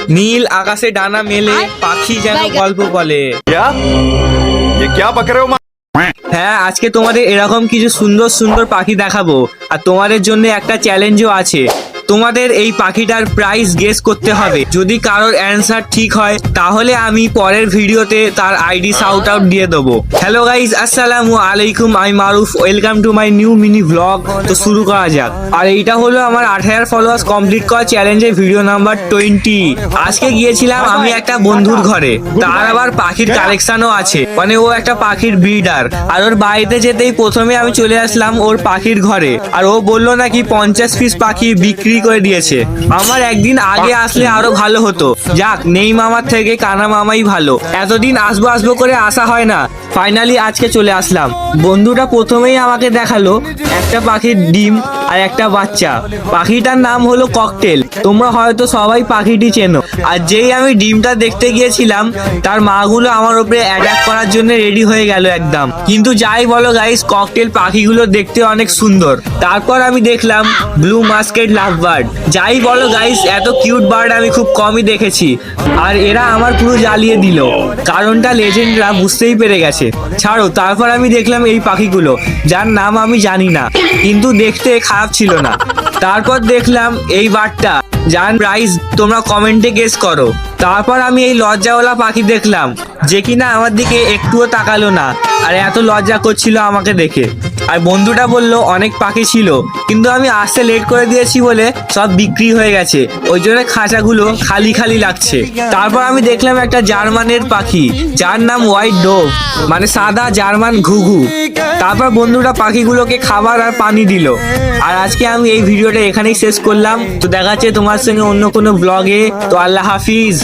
নীল আকাশে ডানা মেলে পাখি যেন গল্প বলে। হ্যাঁ, আজকে তোমাদের এরকম কিছু সুন্দর সুন্দর পাখি দেখাবো, আর তোমাদের জন্য একটা চ্যালেঞ্জও আছে। তোমাদের এই পাখিটার প্রাইস গেস করতে হবে। যদি কারোর অ্যান্সার ঠিক হয় তাহলে আমি পরের ভিডিওতে তার আইডি শাউট আউট দিয়ে দেবো। হ্যালো গাইজ, আসসালামু আলাইকুম, আমি Maruf, welcome to my new mini blog. তো শুরু করা যাক। আর এইটা হলো আমার 8000 ফলোয়ার্স কমপ্লিট করা চ্যালেঞ্জের ভিডিও নাম্বার 20। আজকে গিয়েছিলাম আমি একটা বন্ধুর ঘরে, তার আবার পাখির কালেকশনও আছে, মানে ও একটা পাখির ব্রিডার। আর ওর বাড়িতে যেতেই প্রথমে আমি চলে আসলাম ওর পাখির ঘরে, আর ও বললো নাকি 50 পিস পাখি বিক্রি করে দিয়েছে। আমার একদিন আগে আসলে আরো ভালো হতো। যাক, নেই মামার থেকে কানা মামাই ভালো। এতদিন আসবো আসবো করে আসা হয় না, ফাইনালি আজকে চলে আসলাম। বন্ধুটা প্রথমেই আমাকে দেখালো একটা পাখির ডিম আর একটা বাচ্চা। পাখিটার নাম হলো ককটেল। তোমরা হয়তো সবাই পাখিটি চেনো। আর যেই আমি ডিমটা দেখতে গিয়েছিলাম, তার মাগুলো আমার উপরে অ্যাটাক করার জন্য রেডি হয়ে গেল একদম। কিন্তু যাই বলো গাইস, ককটেল পাখিগুলো দেখতে অনেক সুন্দর। তারপর আমি দেখলাম ব্লু মাস্কেট লাভবার্ড। যাই বলো গাইস, এত কিউট বার্ড আমি খুব কমই দেখেছি। আর এরা আমার পুরো জ্বালিয়ে দিল, কারণটা লেজেন্ডরা বুঝতেই পেরে গেছে। ছাড়ো, তারপর আমি দেখলাম এই পাখিগুলো, যার নাম আমি জানি না, কিন্তু দেখতে খারাপ ছিল না। তারপর দেখলাম এই বার্ডটা, যার প্রাইস তোমরা কমেন্টে গেস করো। তারপর আমি এই লজ্জাওয়ালা পাখি দেখলাম, যে কিনা আমার দিকে একটুও তাকালো না, আর এত লজ্জা করছিল আমাকে দেখে। আর বন্ধুটা বলল অনেক পাখি ছিল, কিন্তু আমি আসতে লেট করে দিয়েছি বলে সব বিক্রি হয়ে গেছে, ওই জন্য খাঁচাগুলো খালি খালি লাগছে। তারপর আমি দেখলাম একটা জার্মানের পাখি, যার নাম হোয়াইট ডোভ, মানে সাদা জার্মান ঘুঘু। তারপর বন্ধুটা পাখিগুলোকে খাবার আর পানি দিল। আর আজকে আমি এই ভিডিওটা এখানেই শেষ করলাম। তো দেখা যাচ্ছে তোমার সঙ্গে অন্য কোনো ব্লগে। তো আল্লাহ হাফিজ।